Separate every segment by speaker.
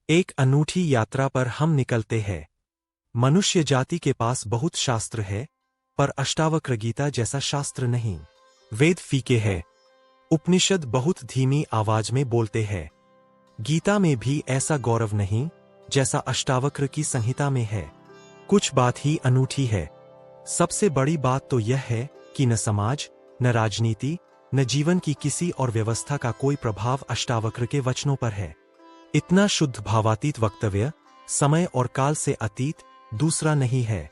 Speaker 1: एक अनूठी यात्रा पर हम निकलते हैं। मनुष्य जाति के पास बहुत शास्त्र है, पर अष्टावक्र गीता जैसा शास्त्र नहीं। वेद फीके हैं, उपनिषद बहुत धीमी आवाज में बोलते हैं। गीता में भी ऐसा गौरव नहीं जैसा अष्टावक्र की संहिता में है। कुछ बात ही अनूठी है। सबसे बड़ी बात तो यह है कि न समाज, न राजनीति, न जीवन की किसी और व्यवस्था का कोई प्रभाव अष्टावक्र के वचनों पर है। इतना शुद्ध भावातीत वक्तव्य समय और काल से अतीत दूसरा नहीं है।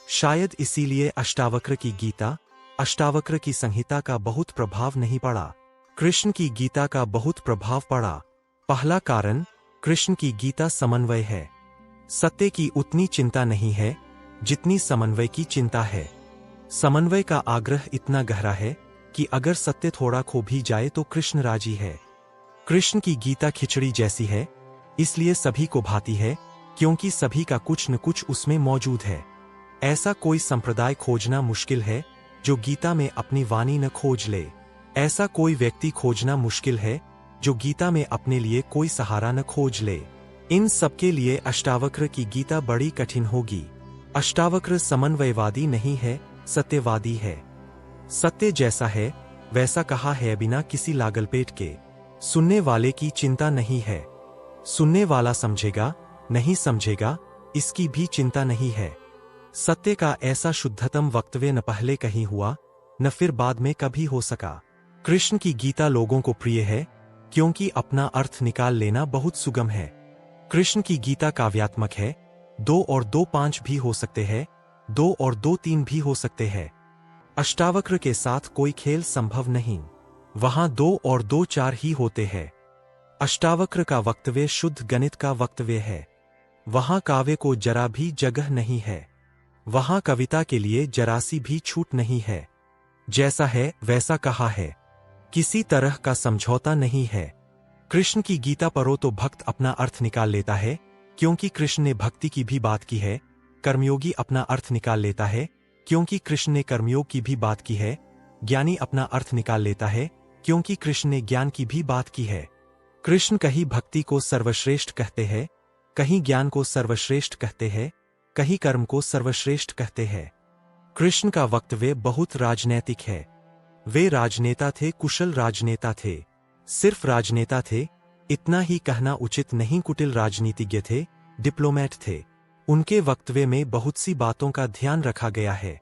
Speaker 1: शायद इसीलिए अष्टावक्र की गीता, अष्टावक्र की संहिता का बहुत प्रभाव नहीं पड़ा। कृष्ण की गीता का बहुत प्रभाव पड़ा। पहला कारण, कृष्ण की गीता समन्वय है। सत्य की उतनी चिंता नहीं है जितनी समन्वय की चिंता है। समन्वय का आग्रह इतना गहरा है कि अगर सत्य थोड़ा खो भी जाए तो कृष्ण राजी है। कृष्ण की गीता खिचड़ी जैसी है, इसलिए सभी को भाती है, क्योंकि सभी का कुछ न कुछ उसमें मौजूद है। ऐसा कोई संप्रदाय खोजना मुश्किल है जो गीता में अपनी वाणी न खोज ले। ऐसा कोई व्यक्ति खोजना मुश्किल है जो गीता में अपने लिए कोई सहारा न खोज ले। इन सबके लिए अष्टावक्र की गीता बड़ी कठिन होगी। अष्टावक्र समन्वयवादी नहीं है, सत्यवादी है। सत्य जैसा है वैसा कहा है, बिना किसी लागलपेट के। सुनने वाले की चिंता नहीं है। सुनने वाला समझेगा नहीं समझेगा इसकी भी चिंता नहीं है। सत्य का ऐसा शुद्धतम वक्तव्य न पहले कहीं हुआ, न फिर बाद में कभी हो सका। कृष्ण की गीता लोगों को प्रिय है क्योंकि अपना अर्थ निकाल लेना बहुत सुगम है। कृष्ण की गीता काव्यात्मक है। 2 और 2 5 भी हो सकते हैं, 2 और 2 3 भी हो सकते हैं। अष्टावक्र के साथ कोई खेल संभव नहीं। वहां 2 और 2 4 ही होते हैं। अष्टावक्र का वक्तव्य शुद्ध गणित का वक्तव्य है। वहां काव्य को जरा भी जगह नहीं है। वहां कविता के लिए जरासी भी छूट नहीं है। जैसा है वैसा कहा है, किसी तरह का समझौता नहीं है। कृष्ण की गीता पढ़ो तो भक्त अपना अर्थ निकाल लेता है, क्योंकि कृष्ण ने भक्ति की भी बात की है। कर्मयोगी अपना अर्थ निकाल लेता है, क्योंकि कृष्ण ने कर्मयोग की भी बात की है। ज्ञानी अपना अर्थ निकाल लेता है, क्योंकि कृष्ण ने ज्ञान की भी बात की है। कृष्ण कहीं भक्ति को सर्वश्रेष्ठ कहते हैं, कहीं ज्ञान को सर्वश्रेष्ठ कहते हैं, कहीं कर्म को सर्वश्रेष्ठ कहते हैं। कृष्ण का वक्तव्य बहुत राजनैतिक है। वे राजनेता थे, कुशल राजनेता थे। सिर्फ राजनेता थे इतना ही कहना उचित नहीं, कुटिल राजनीतिज्ञ थे, डिप्लोमेट थे। उनके वक्तव्य में बहुत सी बातों का ध्यान रखा गया है,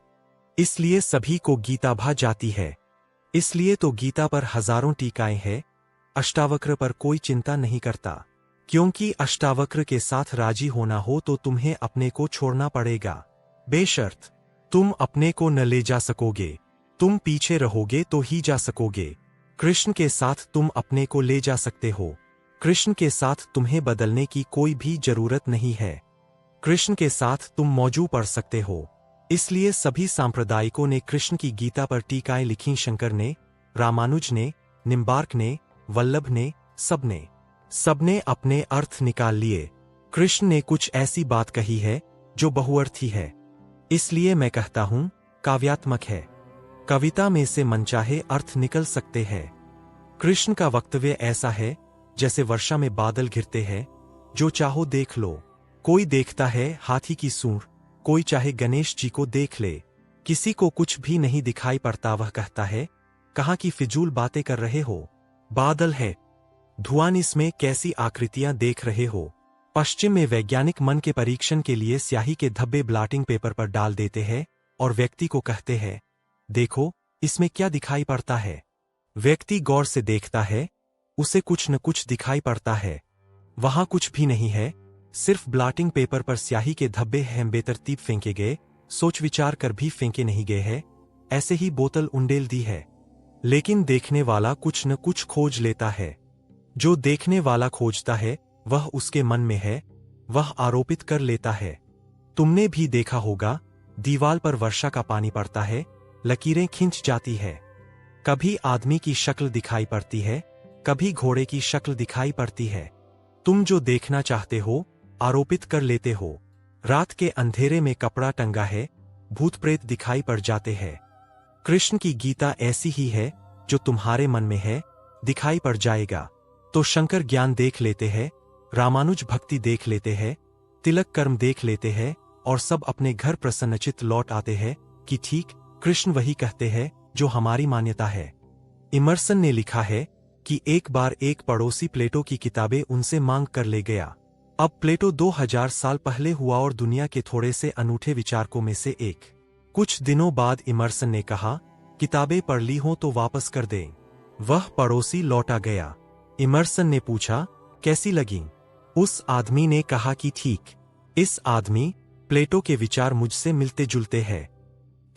Speaker 1: इसलिए सभी को गीता भा जाती है। इसलिए तो गीता पर हजारों टीकाएं हैं। अष्टावक्र पर कोई चिंता नहीं करता, क्योंकि अष्टावक्र के साथ राजी होना हो तो तुम्हें अपने को छोड़ना पड़ेगा। बेशर्त तुम अपने को न ले जा सकोगे, तुम पीछे रहोगे तो ही जा सकोगे। कृष्ण के साथ तुम अपने को ले जा सकते हो। कृष्ण के साथ तुम्हें बदलने की कोई भी जरूरत नहीं है। कृष्ण के साथ तुम मौजू पढ़ सकते हो। इसलिए सभी सांप्रदायिकों ने कृष्ण की गीता पर टीकाएं लिखी। शंकर ने, रामानुज ने, निम्बार्क ने, वल्लभ ने, सबने अपने अर्थ निकाल लिए। कृष्ण ने कुछ ऐसी बात कही है जो बहुअर्थी है, इसलिए मैं कहता हूं काव्यात्मक है। कविता में से मनचाहे अर्थ निकल सकते हैं। कृष्ण का वक्तव्य ऐसा है जैसे वर्षा में बादल घिरते हैं, जो चाहो देख लो। कोई देखता है हाथी की सूंड, कोई चाहे गणेश जी को देख ले। किसी को कुछ भी नहीं दिखाई पड़ता। वह कहता है, कहाँ की फिजूल बातें कर रहे हो। बादल है, धुआं, इसमें कैसी आकृतियां देख रहे हो। पश्चिम में वैज्ञानिक मन के परीक्षण के लिए स्याही के धब्बे ब्लॉटिंग पेपर पर डाल देते हैं और व्यक्ति को कहते हैं, देखो इसमें क्या दिखाई पड़ता है। व्यक्ति गौर से देखता है, उसे कुछ न कुछ दिखाई पड़ता है। वहां कुछ भी नहीं है, सिर्फ ब्लॉटिंग पेपर पर स्याही के धब्बे हैं। बेतरतीब फेंके गए, सोच विचार कर भी फेंके नहीं गए हैं। ऐसे ही बोतल उंडेल दी है, लेकिन देखने वाला कुछ न कुछ खोज लेता है। जो देखने वाला खोजता है वह उसके मन में है, वह आरोपित कर लेता है। तुमने भी देखा होगा, दीवार पर वर्षा का पानी पड़ता है, लकीरें खिंच जाती है। कभी आदमी की शक्ल दिखाई पड़ती है, कभी घोड़े की शक्ल दिखाई पड़ती है। तुम जो देखना चाहते हो आरोपित कर लेते हो। रात के अंधेरे में कपड़ा टंगा है, भूत प्रेत दिखाई पड़ जाते हैं। कृष्ण की गीता ऐसी ही है, जो तुम्हारे मन में है दिखाई पड़ जाएगा। तो शंकर ज्ञान देख लेते हैं, रामानुज भक्ति देख लेते हैं, तिलक कर्म देख लेते हैं और सब अपने घर प्रसन्नचित लौट आते हैं कि ठीक कृष्ण वही कहते हैं जो हमारी मान्यता है। इमर्सन ने लिखा है कि एक बार एक पड़ोसी प्लेटो की किताबें उनसे मांग कर ले गया। अब प्लेटो 2000 साल पहले हुआ और दुनिया के थोड़े से अनूठे विचारकों में से एक। कुछ दिनों बाद इमर्सन ने कहा, किताबें पढ़ ली हो तो वापस कर दें। वह पड़ोसी लौटा गया। इमर्सन ने पूछा, कैसी लगी? उस आदमी ने कहा कि ठीक। इस आदमी प्लेटो के विचार मुझसे मिलते जुलते हैं।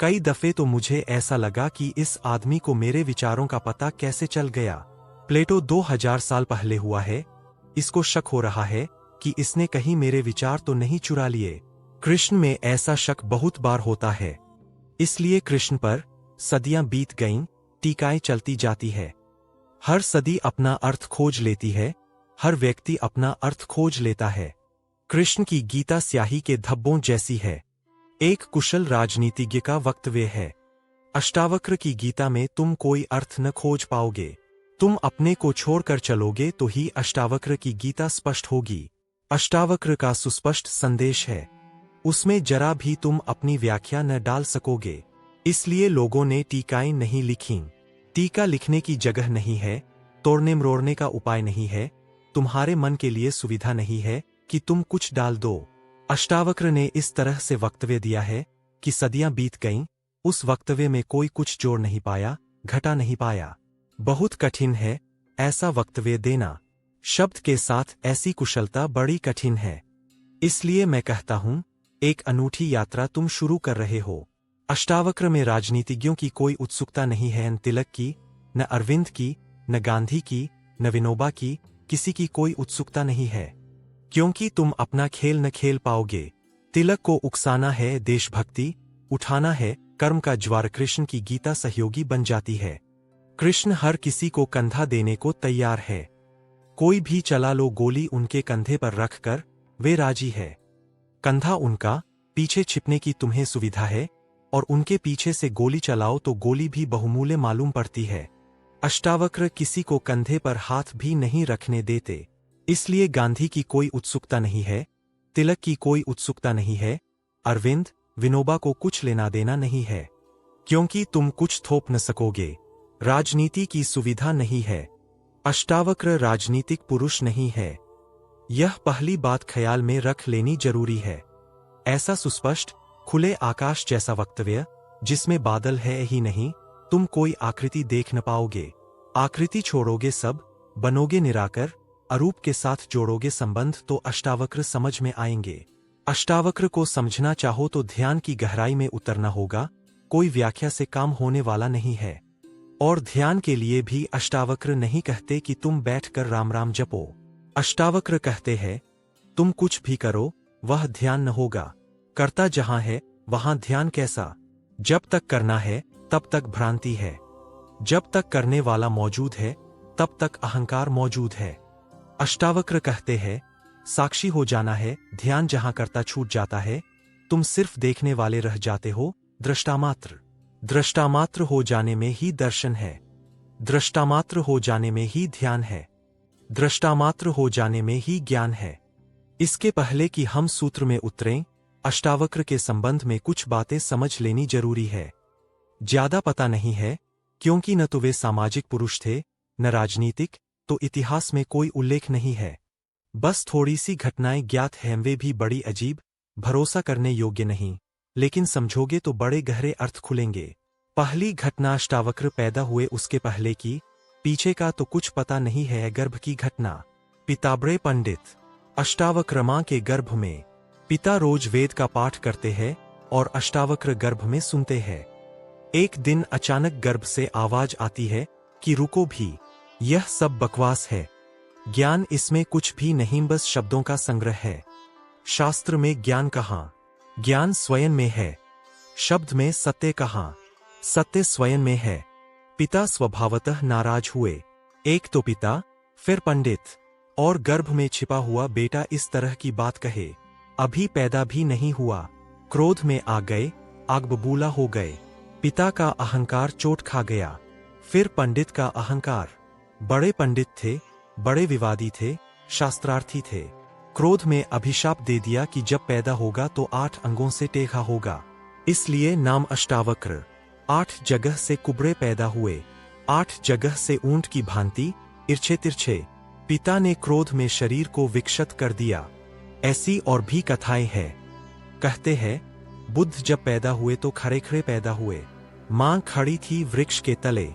Speaker 1: कई दफे तो मुझे ऐसा लगा कि इस आदमी को मेरे विचारों का पता कैसे चल गया। प्लेटो 2000 साल पहले हुआ है, इसको शक हो रहा है कि इसने कहीं मेरे विचार तो नहीं चुरा लिए। कृष्ण में ऐसा शक बहुत बार होता है। इसलिए कृष्ण पर सदियां बीत गईं, टीकाएं चलती जाती है। हर सदी अपना अर्थ खोज लेती है, हर व्यक्ति अपना अर्थ खोज लेता है। कृष्ण की गीता स्याही के धब्बों जैसी है। एक कुशल राजनीतिज्ञ का वक्तव्य है, अष्टावक्र की गीता में तुम कोई अर्थ न खोज पाओगे। तुम अपने को छोड़कर चलोगे तो ही अष्टावक्र की गीता स्पष्ट होगी। अष्टावक्र का सुस्पष्ट संदेश है, उसमें जरा भी तुम अपनी व्याख्या न डाल सकोगे। इसलिए लोगों ने टीकाएं नहीं लिखीं। टीका लिखने की जगह नहीं है, तोड़ने मरोड़ने का उपाय नहीं है, तुम्हारे मन के लिए सुविधा नहीं है कि तुम कुछ डाल दो। अष्टावक्र ने इस तरह से वक्तव्य दिया है कि सदियां बीत गईं, उस वक्तव्य में कोई कुछ जोड़ नहीं पाया, घटा नहीं पाया। बहुत कठिन है ऐसा वक्तव्य देना। शब्द के साथ ऐसी कुशलता बड़ी कठिन है। इसलिए मैं कहता हूं, एक अनूठी यात्रा तुम शुरू कर रहे हो। अष्टावक्र में राजनीतिज्ञों की कोई उत्सुकता नहीं है, न तिलक की, न अरविंद की, न गांधी की, न विनोबा की, किसी की कोई उत्सुकता नहीं है, क्योंकि तुम अपना खेल न खेल पाओगे। तिलक को उकसाना है देशभक्ति, उठाना है कर्म का ज्वार। कृष्ण की गीता सहयोगी बन जाती है। कृष्ण हर किसी को कंधा देने को तैयार है। कोई भी चला लो गोली उनके कंधे पर रखकर, वे राजी है। कंधा उनका, पीछे छिपने की तुम्हें सुविधा है, और उनके पीछे से गोली चलाओ तो गोली भी बहुमूल्य मालूम पड़ती है। अष्टावक्र किसी को कंधे पर हाथ भी नहीं रखने देते। इसलिए गांधी की कोई उत्सुकता नहीं है, तिलक की कोई उत्सुकता नहीं है, अरविंद, विनोबा को कुछ लेना देना नहीं है, क्योंकि तुम कुछ थोप न सकोगे। राजनीति की सुविधा नहीं है। अष्टावक्र राजनीतिक पुरुष नहीं है। यह पहली बात ख्याल में रख लेनी जरूरी है। ऐसा सुस्पष्ट, खुले आकाश जैसा वक्तव्य, जिसमें बादल है ही नहीं, तुम कोई आकृति देख न पाओगे। आकृति छोड़ोगे सब, बनोगे निराकर, अरूप के साथ जोड़ोगे संबंध तो अष्टावक्र समझ में आएंगे। अष्टावक्र को समझना चाहो तो ध्यान की गहराई में उतरना होगा, कोई व्याख्या से काम होने वाला नहीं है। और ध्यान के लिए भी अष्टावक्र नहीं कहते कि तुम बैठकर राम राम जपो। अष्टावक्र कहते हैं, तुम कुछ भी करो, वह ध्यान न होगा। करता जहां है वहां ध्यान कैसा? जब तक करना है तब तक भ्रांति है। जब तक करने वाला मौजूद है तब तक अहंकार मौजूद है। अष्टावक्र कहते हैं, साक्षी हो जाना है, ध्यान जहां करता छूट जाता है, तुम सिर्फ देखने वाले रह जाते हो, दृष्टामात्र। दृष्टामात्र हो जाने में ही दर्शन है। दृष्टामात्र हो जाने में ही ध्यान है। दृष्टामात्र हो जाने में ही ज्ञान है। इसके पहले कि हम सूत्र में उतरें, अष्टावक्र के संबंध में कुछ बातें समझ लेनी जरूरी है। ज्यादा पता नहीं है, क्योंकि न तो वे सामाजिक पुरुष थे, न राजनीतिक, तो इतिहास में कोई उल्लेख नहीं है। बस थोड़ी सी घटनाएं ज्ञात हैं, वे भी बड़ी अजीब, भरोसा करने योग्य नहीं, लेकिन समझोगे तो बड़े गहरे अर्थ खुलेंगे। पहली घटना अष्टावक्र पैदा हुए उसके पहले की, पीछे का तो कुछ पता नहीं है। गर्भ की घटना। पिताब्रे पंडित। अष्टावक्र मां के गर्भ में। पिता रोज वेद का पाठ करते हैं और अष्टावक्र गर्भ में सुनते हैं। एक दिन अचानक गर्भ से आवाज आती है कि रुको भी, यह सब बकवास है। ज्ञान इसमें कुछ भी नहीं, बस शब्दों का संग्रह है। शास्त्र में ज्ञान कहाँ? ज्ञान स्वयं में है। शब्द में सत्य कहाँ? सत्य स्वयं में है। पिता स्वभावतः नाराज हुए। एक तो पिता, फिर पंडित, और गर्भ में छिपा हुआ बेटा इस तरह की बात कहे। अभी पैदा भी नहीं हुआ, क्रोध में आ गए, आग बबूला हो गए। पिता का अहंकार चोट खा गया। फिर पंडित का अहंकार। बड़े पंडित थे, बड़े विवादी थे, शास्त्रार्थी थे। क्रोध में अभिशाप दे दिया कि जब पैदा होगा तो 8 अंगों से टेढ़ा होगा, इसलिए नाम अष्टावक्र। 8 जगह से कुबड़े पैदा हुए, 8 जगह से ऊंट की भांति इर्छे तिरछे। पिता ने क्रोध में शरीर को विक्षत कर दिया। ऐसी और भी कथाएं हैं। कहते हैं बुद्ध जब पैदा हुए तो खड़े खड़े पैदा हुए। मां खड़ी थी वृक्ष के तले,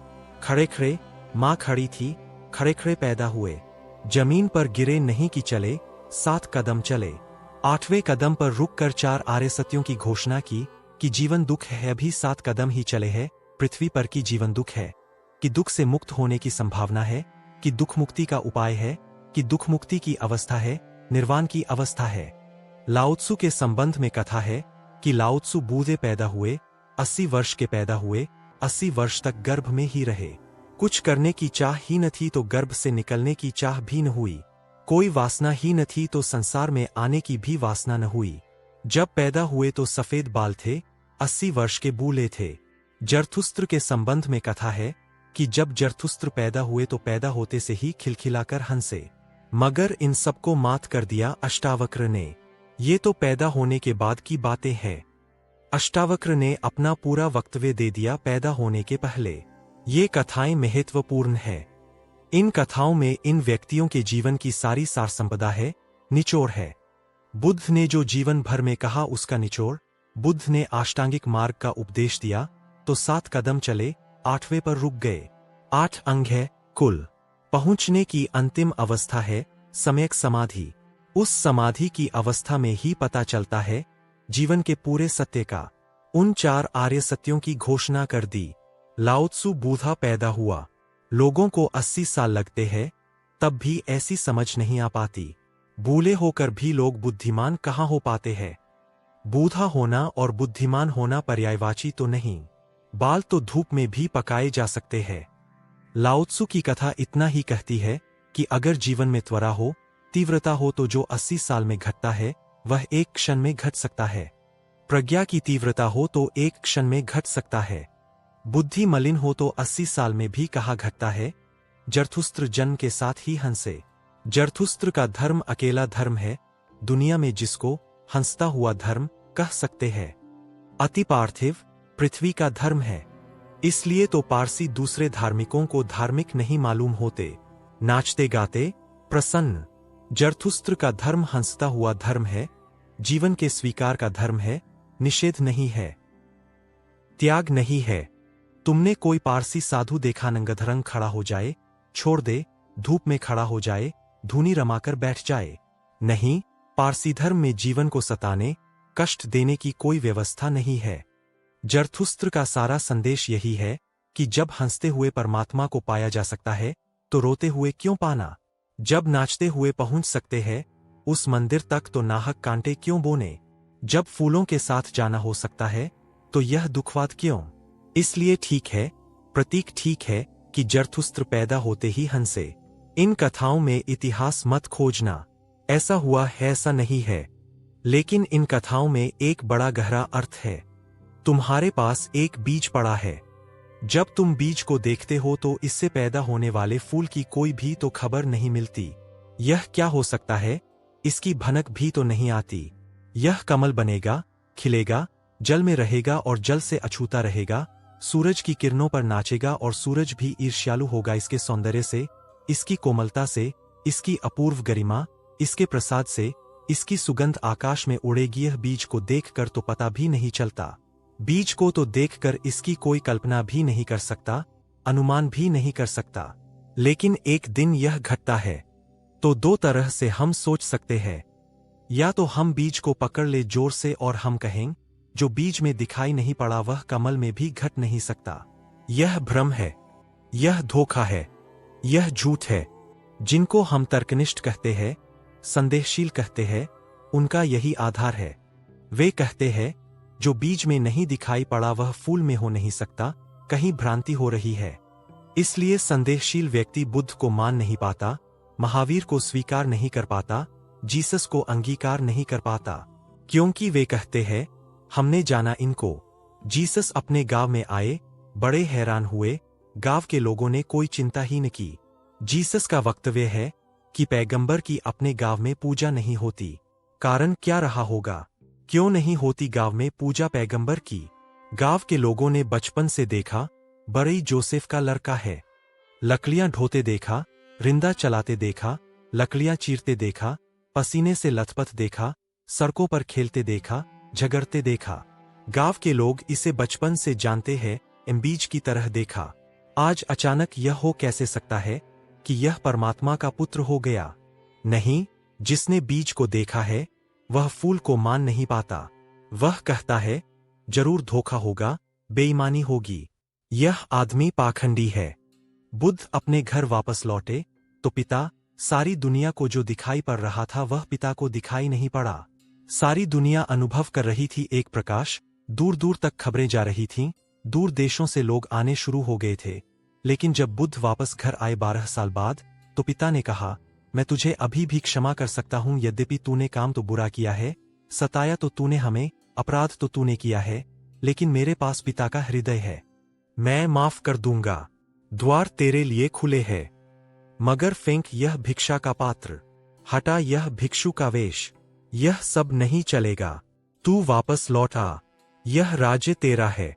Speaker 1: खड़े खड़े। मां खड़ी थी, खड़े खड़े पैदा हुए। जमीन पर गिरे नहीं कि चले, 7 कदम चले। 8वें कदम पर रुककर 4 आर्य सत्यों की घोषणा की कि जीवन दुख है, अभी 7 कदम ही चले हैं। पृथ्वी पर की जीवन दुख है, कि दुख से मुक्त होने की संभावना है, कि दुख मुक्ति का उपाय है, कि दुख मुक्ति की अवस्था है, निर्वाण की अवस्था है। लाओत्सु के संबंध में कथा है कि लाओत्सु बूढ़े पैदा हुए, 80 वर्ष के पैदा हुए, 80 वर्ष तक गर्भ में ही रहे। कुछ करने की चाह ही न थी तो गर्भ से निकलने की चाह भी न हुई। कोई वासना ही न थी तो संसार में आने की भी वासना न हुई। जब पैदा हुए तो सफेद बाल थे, 80 वर्ष के बूढ़े थे। जरथुस्त्र के संबंध में कथा है कि जब जरथुस्त्र पैदा हुए तो पैदा होते से ही खिलखिलाकर हंसे, मगर इन सबको मात कर दिया अष्टावक्र ने। ये तो पैदा होने के बाद की बातें हैं। अष्टावक्र ने अपना पूरा वक्तव्य दे दिया पैदा होने के पहले। ये कथाएं महत्वपूर्ण है। इन कथाओं में इन व्यक्तियों के जीवन की सारी सार संपदा है, निचोड़ है। बुद्ध ने जो जीवन भर में कहा उसका निचोड़। बुद्ध ने अष्टांगिक मार्ग का उपदेश दिया तो 7 कदम चले, 8वें पर रुक गए। 8 अंग है कुल। पहुंचने की अंतिम अवस्था है सम्यक समाधि। उस समाधि की अवस्था में ही पता चलता है जीवन के पूरे सत्य का। उन 4 आर्य सत्यों की घोषणा कर दी। लाओत्सु बूढ़ा पैदा हुआ। लोगों को 80 साल लगते हैं, तब भी ऐसी समझ नहीं आ पाती। बूढ़े होकर भी लोग बुद्धिमान कहाँ हो पाते हैं। बूढ़ा होना और बुद्धिमान होना पर्यायवाची तो नहीं। बाल तो धूप में भी पकाए जा सकते हैं। लाओत्सु की कथा इतना ही कहती है कि अगर जीवन में त्वरा हो, तीव्रता हो तो जो 80 साल में घटता है वह एक क्षण में घट सकता है। प्रज्ञा की तीव्रता हो तो एक क्षण में घट सकता है। बुद्धि मलिन हो तो 80 साल में भी कहा घटता है। जरथुस्त्र जन्म के साथ ही हंसे। जरथुस्त्र का धर्म अकेला धर्म है दुनिया में जिसको हंसता हुआ धर्म कह सकते हैं। अति पार्थिव पृथ्वी का धर्म है। इसलिए तो पारसी दूसरे धार्मिकों को धार्मिक नहीं मालूम होते, नाचते गाते प्रसन्न। जरथुस्त्र का धर्म हंसता हुआ धर्म है, जीवन के स्वीकार का धर्म है, निषेध नहीं है, त्याग नहीं है। तुमने कोई पारसी साधु देखा नंगधरंग खड़ा हो जाए, छोड़ दे, धूप में खड़ा हो जाए, धूनी रमाकर बैठ जाए? नहीं, पारसी धर्म में जीवन को सताने, कष्ट देने की कोई व्यवस्था नहीं है। जरथुस्त्र का सारा संदेश यही है कि जब हंसते हुए परमात्मा को पाया जा सकता है तो रोते हुए क्यों पाना। जब नाचते हुए पहुंच सकते हैं उस मंदिर तक तो नाहक कांटे क्यों बोने। जब फूलों के साथ जाना हो सकता है तो यह दुखवाद क्यों। इसलिए ठीक है, प्रतीक ठीक है कि जरथुस्त्र पैदा होते ही हंसे। इन कथाओं में इतिहास मत खोजना, ऐसा हुआ है ऐसा नहीं है। लेकिन इन कथाओं में एक बड़ा गहरा अर्थ है। तुम्हारे पास एक बीज पड़ा है। जब तुम बीज को देखते हो तो इससे पैदा होने वाले फूल की कोई भी तो खबर नहीं मिलती। यह क्या हो सकता है, इसकी भनक भी तो नहीं आती। यह कमल बनेगा, खिलेगा, जल में रहेगा और जल से अछूता रहेगा, सूरज की किरणों पर नाचेगा और सूरज भी ईर्ष्यालु होगा इसके सौंदर्य से, इसकी कोमलता से, इसकी अपूर्व गरिमा, इसके प्रसाद से, इसकी सुगंध आकाश में उड़ेगी। यह बीज को देखकर तो पता भी नहीं चलता। बीज को तो देखकर इसकी कोई कल्पना भी नहीं कर सकता, अनुमान भी नहीं कर सकता। लेकिन एक दिन यह घटता है तो 2 तरह से हम सोच सकते हैं। या तो हम बीज को पकड़ ले जोर से और हम कहें जो बीज में दिखाई नहीं पड़ा वह कमल में भी घट नहीं सकता। यह भ्रम है, यह धोखा है, यह झूठ है। जिनको हम तर्कनिष्ठ कहते हैं, संदेहशील कहते हैं, उनका यही आधार है। वे कहते हैं जो बीज में नहीं दिखाई पड़ा वह फूल में हो नहीं सकता, कहीं भ्रांति हो रही है। इसलिए संदेहशील व्यक्ति बुद्ध को मान नहीं पाता, महावीर को स्वीकार नहीं कर पाता, जीसस को अंगीकार नहीं कर पाता, क्योंकि वे कहते हैं हमने जाना इनको। जीसस अपने गांव में आए, बड़े हैरान हुए, गांव के लोगों ने कोई चिंता ही न की। जीसस का वक्तव्य है कि पैगंबर की अपने गांव में पूजा नहीं होती। कारण क्या रहा होगा? क्यों नहीं होती गांव में पूजा पैगंबर की? गांव के लोगों ने बचपन से देखा, बड़ई जोसेफ का लड़का है। लकड़ियां ढोते देखा, रिंदा चलाते देखा, लकड़ियां चीरते देखा, पसीने से लथपथ देखा, सड़कों पर खेलते देखा, झगड़ते देखा। गांव के लोग इसे बचपन से जानते हैं, बीज की तरह देखा। आज अचानक यह हो कैसे सकता है कि यह परमात्मा का पुत्र हो गया? नहीं, जिसने बीज को देखा है वह फूल को मान नहीं पाता। वह कहता है जरूर धोखा होगा, बेईमानी होगी, यह आदमी पाखंडी है। बुद्ध अपने घर वापस लौटे तो पिता, सारी दुनिया को जो दिखाई पड़ रहा था वह पिता को दिखाई नहीं पड़ा। सारी दुनिया अनुभव कर रही थी एक प्रकाश, दूर दूर तक खबरें जा रही थीं, दूर देशों से लोग आने शुरू हो गए थे। लेकिन जब बुद्ध वापस घर आए 12 साल बाद, तो पिता ने कहा, मैं तुझे अभी भी क्षमा कर सकता हूं, यद्यपि तूने काम तो बुरा किया है, सताया तो तूने हमें, अपराध तो तूने किया है, लेकिन मेरे पास पिता का हृदय है, मैं माफ कर दूंगा। द्वार तेरे लिए खुले हैं, मगर फेंक यह भिक्षा का पात्र, हटा यह भिक्षु का वेश, यह सब नहीं चलेगा, तू वापस लौट आ, यह राज्य तेरा है।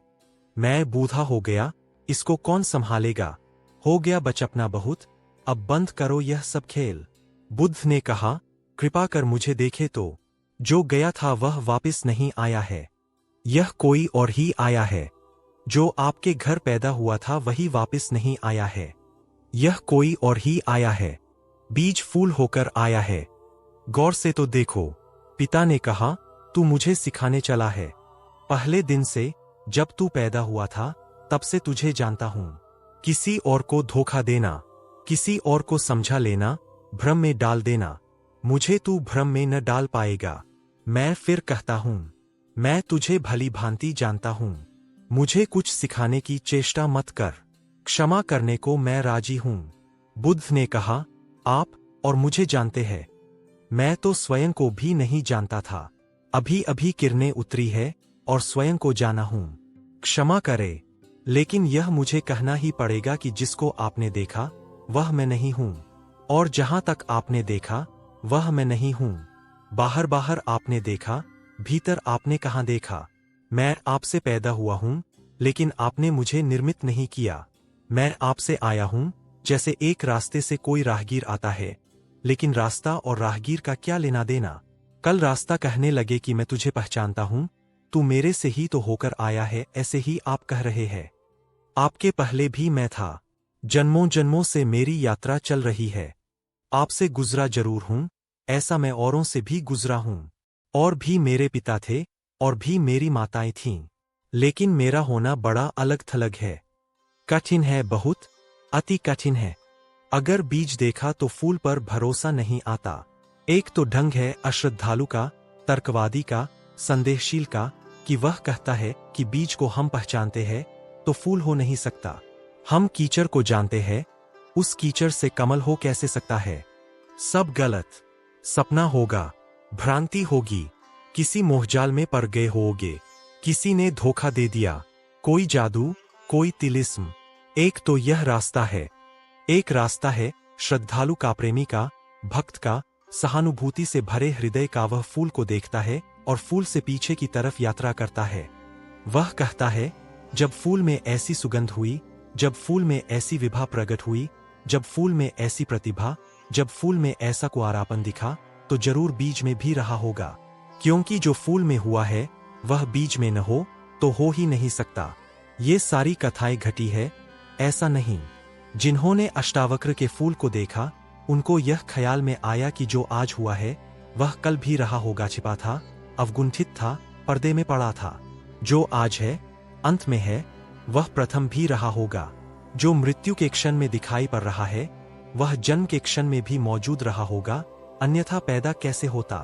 Speaker 1: मैं बूढ़ा हो गया, इसको कौन संभालेगा? हो गया बचपना बहुत, अब बंद करो यह सब खेल। बुद्ध ने कहा, कृपा कर मुझे देखे तो, जो गया था वह वापस नहीं आया है, यह कोई और ही आया है। जो आपके घर पैदा हुआ था वही वापस नहीं आया है, यह कोई और ही आया है। बीज फूल होकर आया है, गौर से तो देखो। पिता ने कहा, तू मुझे सिखाने चला है। पहले दिन से, जब तू पैदा हुआ था, तब से तुझे जानता हूं। किसी और को धोखा देना, किसी और को समझा लेना, भ्रम में डाल देना, मुझे तू भ्रम में न डाल पाएगा। मैं फिर कहता हूं, मैं तुझे भली भांति जानता हूं, मुझे कुछ सिखाने की चेष्टा मत कर, क्षमा करने को मैं राजी हूं। बुद्ध ने कहा, आप और मुझे जानते हैं, मैं तो स्वयं को भी नहीं जानता था, अभी अभी किरणें उतरी है और स्वयं को जाना हूं। क्षमा करे, लेकिन यह मुझे कहना ही पड़ेगा कि जिसको आपने देखा वह मैं नहीं हूं, और जहां तक आपने देखा वह मैं नहीं हूं। बाहर बाहर आपने देखा, भीतर आपने कहां देखा? मैं आपसे पैदा हुआ हूं, लेकिन आपने मुझे निर्मित नहीं किया। मैं आपसे आया हूं, जैसे एक रास्ते से कोई राहगीर आता है, लेकिन रास्ता और राहगीर का क्या लेना देना? कल रास्ता कहने लगे कि मैं तुझे पहचानता हूं, तू मेरे से ही तो होकर आया है, ऐसे ही आप कह रहे हैं। आपके पहले भी मैं था, जन्मों जन्मों से मेरी यात्रा चल रही है। आपसे गुजरा जरूर हूं, ऐसा मैं औरों से भी गुजरा हूं। और भी मेरे पिता थे, और भी मेरी माताएं थीं, लेकिन मेरा होना बड़ा अलग थलग है। कठिन है बहुत, अति कठिन है। अगर बीज देखा तो फूल पर भरोसा नहीं आता। एक तो ढंग है अश्रद्धालु का, तर्कवादी का, संदेहशील का, कि वह कहता है कि बीज को हम पहचानते हैं तो फूल हो नहीं सकता। हम कीचड़ को जानते हैं, उस कीचड़ से कमल हो कैसे सकता है? सब गलत, सपना होगा, भ्रांति होगी, किसी मोहजाल में पड़ गए होगे, किसी ने धोखा दे दिया, कोई जादू, कोई तिलिस्म। एक तो यह रास्ता है, एक रास्ता है श्रद्धालु का, प्रेमी का, भक्त का, सहानुभूति से भरे हृदय का। वह फूल को देखता है और फूल से पीछे की तरफ यात्रा करता है। वह कहता है, जब फूल में ऐसी सुगंध हुई, जब फूल में ऐसी विभा प्रकट हुई, जब फूल में ऐसी प्रतिभा, जब फूल में ऐसा कुआरापन दिखा, तो जरूर बीज में भी रहा होगा। क्योंकि जो फूल में हुआ है वह बीज में न हो तो हो ही नहीं सकता। ये सारी कथाएं घटी है, ऐसा नहीं। जिन्होंने अष्टावक्र के फूल को देखा, उनको यह ख्याल में आया कि जो आज हुआ है वह कल भी रहा होगा, छिपा था, अवगुंठित था, पर्दे में पड़ा था। जो आज है, अंत में है, वह प्रथम भी रहा होगा। जो मृत्यु के क्षण में दिखाई पड़ रहा है वह जन्म के क्षण में भी मौजूद रहा होगा, अन्यथा पैदा कैसे होता?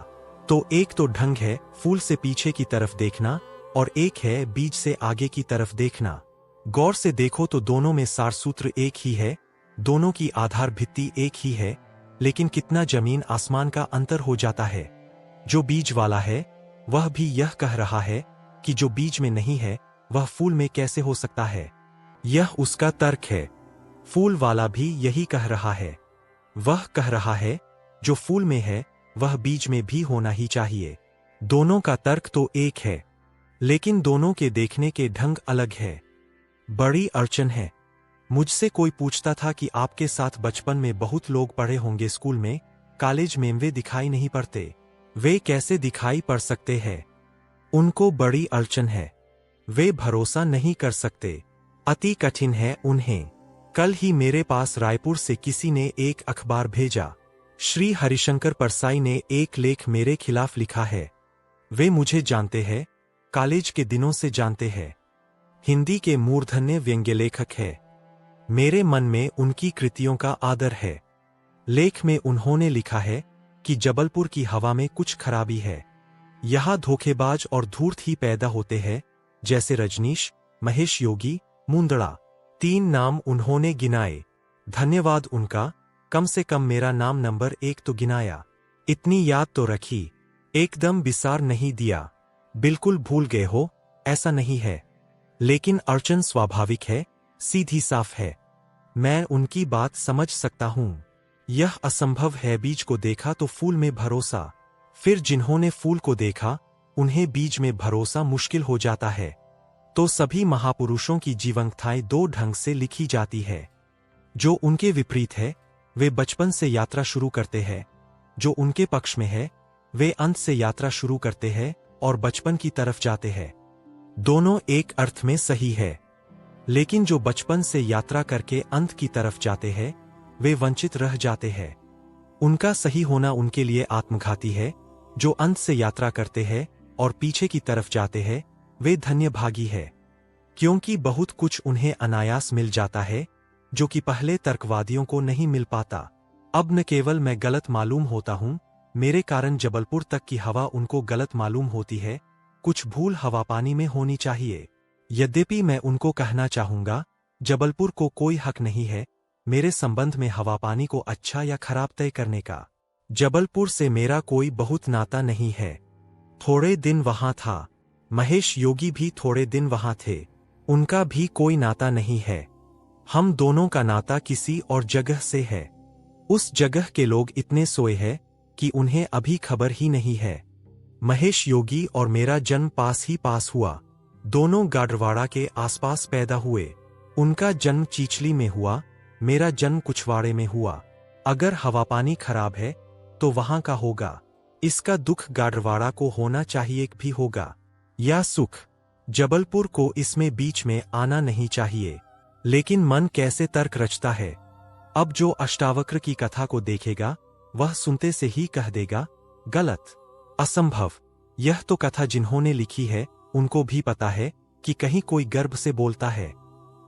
Speaker 1: तो एक तो ढंग है फूल से पीछे की तरफ देखना, और एक है बीज से आगे की तरफ देखना। गौर से देखो तो दोनों में सार सूत्र एक ही है, दोनों की आधार भित्ति एक ही है, लेकिन कितना जमीन आसमान का अंतर हो जाता है। जो बीज वाला है वह भी यह कह रहा है कि जो बीज में नहीं है वह फूल में कैसे हो सकता है। यह उसका तर्क है। फूल वाला भी यही कह रहा है। वह कह रहा है, जो फूल में है वह बीज में भी होना ही चाहिए। दोनों का तर्क तो एक है, लेकिन दोनों के देखने के ढंग अलग है। बड़ी अड़चन है। मुझसे कोई पूछता था कि आपके साथ बचपन में बहुत लोग पढ़े होंगे स्कूल में, कॉलेज में वे दिखाई नहीं पड़ते। वे कैसे दिखाई पड़ सकते हैं? उनको बड़ी अड़चन है। वे भरोसा नहीं कर सकते। अति कठिन है उन्हें। कल ही मेरे पास रायपुर से किसी ने एक अखबार भेजा। श्री हरिशंकर परसाई ने एक लेख मेरे खिलाफ लिखा है। वे मुझे जानते हैं, कॉलेज के दिनों से जानते हैं। हिंदी के मूर्धन्य व्यंग्य लेखक है। मेरे मन में उनकी कृतियों का आदर है। लेख में उन्होंने लिखा है कि जबलपुर की हवा में कुछ खराबी है। यहाँ धोखेबाज और धूर्त ही पैदा होते हैं, जैसे रजनीश, महेश योगी, मुंदड़ा। 3 नाम उन्होंने गिनाए। धन्यवाद उनका, कम से कम मेरा नाम नंबर 1 तो गिनाया। इतनी याद तो रखी, एकदम बिसार नहीं दिया। बिल्कुल भूल गए हो, ऐसा नहीं है। लेकिन अड़चन स्वाभाविक है, सीधी साफ है। मैं उनकी बात समझ सकता हूं। यह असंभव है, बीज को देखा तो फूल में भरोसा। फिर जिन्होंने फूल को देखा, उन्हें बीज में भरोसा मुश्किल हो जाता है। तो सभी महापुरुषों की जीवनकथाएं 2 ढंग से लिखी जाती है। जो उनके विपरीत है, वे बचपन से यात्रा शुरू करते हैं। जो उनके पक्ष में है, वे अंत से यात्रा शुरू करते हैं और बचपन की तरफ जाते हैं। दोनों एक अर्थ में सही है, लेकिन जो बचपन से यात्रा करके अंत की तरफ जाते हैं, वे वंचित रह जाते हैं। उनका सही होना उनके लिए आत्मघाती है। जो अंत से यात्रा करते हैं और पीछे की तरफ जाते हैं, वे धन्यभागी है, क्योंकि बहुत कुछ उन्हें अनायास मिल जाता है, जो कि पहले तर्कवादियों को नहीं मिल पाता। अब न केवल मैं गलत मालूम होता हूं, मेरे कारण जबलपुर तक की हवा उनको गलत मालूम होती है। कुछ भूल हवा पानी में होनी चाहिए। यद्यपि मैं उनको कहना चाहूंगा, जबलपुर को कोई हक नहीं है मेरे संबंध में हवा पानी को अच्छा या खराब तय करने का। जबलपुर से मेरा कोई बहुत नाता नहीं है। थोड़े दिन वहां था। महेश योगी भी थोड़े दिन वहां थे। उनका भी कोई नाता नहीं है। हम दोनों का नाता किसी और जगह से है। उस जगह के लोग इतने सोए हैं कि उन्हें अभी खबर ही नहीं है। महेश योगी और मेरा जन्म पास ही पास हुआ। दोनों गाडरवाड़ा के आसपास पैदा हुए। उनका जन्म चीचली में हुआ, मेरा जन्म कुछवाड़े में हुआ। अगर हवा पानी खराब है तो वहां का होगा। इसका दुख गाडरवाड़ा को होना चाहिए भी होगा, या सुख। जबलपुर को इसमें बीच में आना नहीं चाहिए। लेकिन मन कैसे तर्क रचता है। अब जो अष्टावक्र की कथा को देखेगा, वह सुनते से ही कह देगा, गलत, असंभव। यह तो कथा जिन्होंने लिखी है उनको भी पता है कि कहीं कोई गर्भ से बोलता है।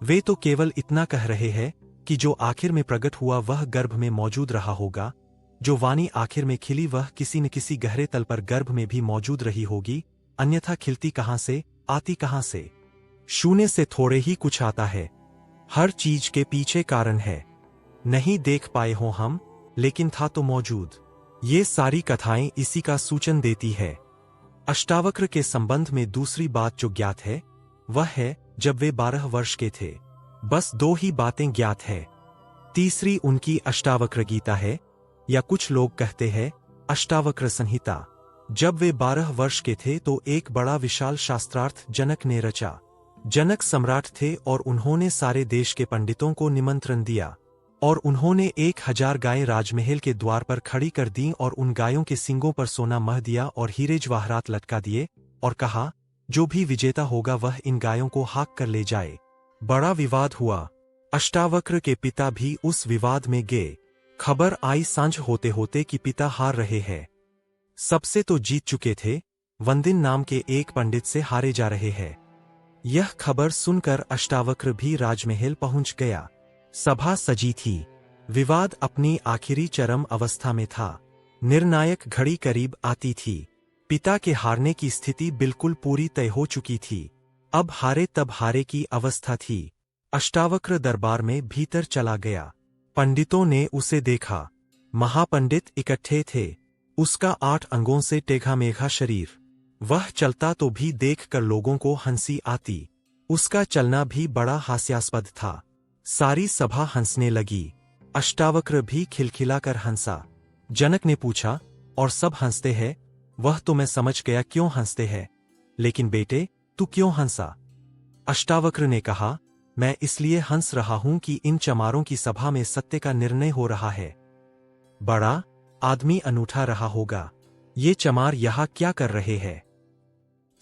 Speaker 1: वे तो केवल इतना कह रहे हैं कि जो आखिर में प्रकट हुआ वह गर्भ में मौजूद रहा होगा। जो वाणी आखिर में खिली वह किसी न किसी गहरे तल पर गर्भ में भी मौजूद रही होगी, अन्यथा खिलती कहां से, आती कहां से। शून्य से थोड़े ही कुछ आता है। हर चीज के पीछे कारण है। नहीं देख पाए हो हम, लेकिन था तो मौजूद। ये सारी कथाएं इसी का सूचन देती है। अष्टावक्र के संबंध में दूसरी बात जो ज्ञात है, वह है जब वे 12 वर्ष के थे। बस 2 ही बातें ज्ञात है। तीसरी उनकी अष्टावक्र गीता है, या कुछ लोग कहते हैं अष्टावक्र संहिता। जब वे 12 वर्ष के थे तो एक बड़ा विशाल शास्त्रार्थ जनक ने रचा। जनक सम्राट थे और उन्होंने सारे देश के पंडितों को निमंत्रण दिया, और उन्होंने 1000 गायें राजमहल के द्वार पर खड़ी कर दी और उन गायों के सींगों पर सोना मह दिया और हीरे जवाहरात लटका दिए, और कहा, जो भी विजेता होगा वह इन गायों को हाँक कर ले जाए। बड़ा विवाद हुआ। अष्टावक्र के पिता भी उस विवाद में गए। खबर आई सांझ होते होते कि पिता हार रहे हैं। सबसे तो जीत चुके थे, वंदिन नाम के एक पंडित से हारे जा रहे हैं। यह खबर सुनकर अष्टावक्र भी राजमहल पहुंच गया। सभा सजी थी। विवाद अपनी आखिरी चरम अवस्था में था। निर्णायक घड़ी करीब आती थी। पिता के हारने की स्थिति बिल्कुल पूरी तय हो चुकी थी। अब हारे तब हारे की अवस्था थी। अष्टावक्र दरबार में भीतर चला गया। पंडितों ने उसे देखा। महापंडित इकट्ठे थे। उसका 8 अंगों से टेढ़ा मेढ़ा शरीर। वह चलता तो भी देखकर लोगों को हंसी आती। उसका चलना भी बड़ा हास्यास्पद था। सारी सभा हंसने लगी। अष्टावक्र भी खिलखिलाकर हंसा। जनक ने पूछा, और सब हंसते हैं? वह तो मैं समझ गया क्यों हंसते हैं, लेकिन बेटे तू क्यों हंसा? अष्टावक्र ने कहा, मैं इसलिए हंस रहा हूं कि इन चमारों की सभा में सत्य का निर्णय हो रहा है। बड़ा आदमी अनूठा रहा होगा। ये चमार यहां क्या कर रहे हैं?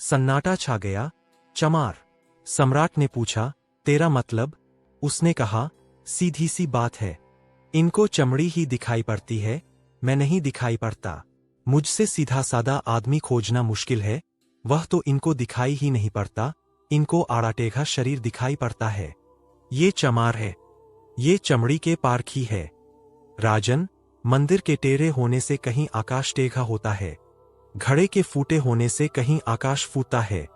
Speaker 1: सन्नाटा छा गया। चमार? सम्राट ने पूछा, तेरा मतलब? उसने कहा, सीधी सी बात है, इनको चमड़ी ही दिखाई पड़ती है, मैं नहीं दिखाई पड़ता। मुझसे सीधा सादा आदमी खोजना मुश्किल है, वह तो इनको दिखाई ही नहीं पड़ता, इनको आड़ाटेढ़ा शरीर दिखाई पड़ता है। ये चमार है, ये चमड़ी के पारखी है। राजन, मंदिर के टेढ़े होने से कहीं आकाश टेढ़ा होता है, घड़े के फूटे होने से कहीं आकाश फूटता है।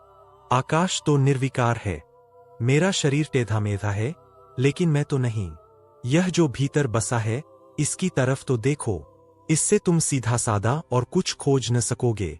Speaker 1: आकाश तो निर्विकार है, मेरा शरीर टेढ़ा मेढ़ा है, लेकिन मैं तो नहीं। यह जो भीतर बसा है, इसकी तरफ तो देखो, इससे तुम सीधा सादा और कुछ खोज न सकोगे।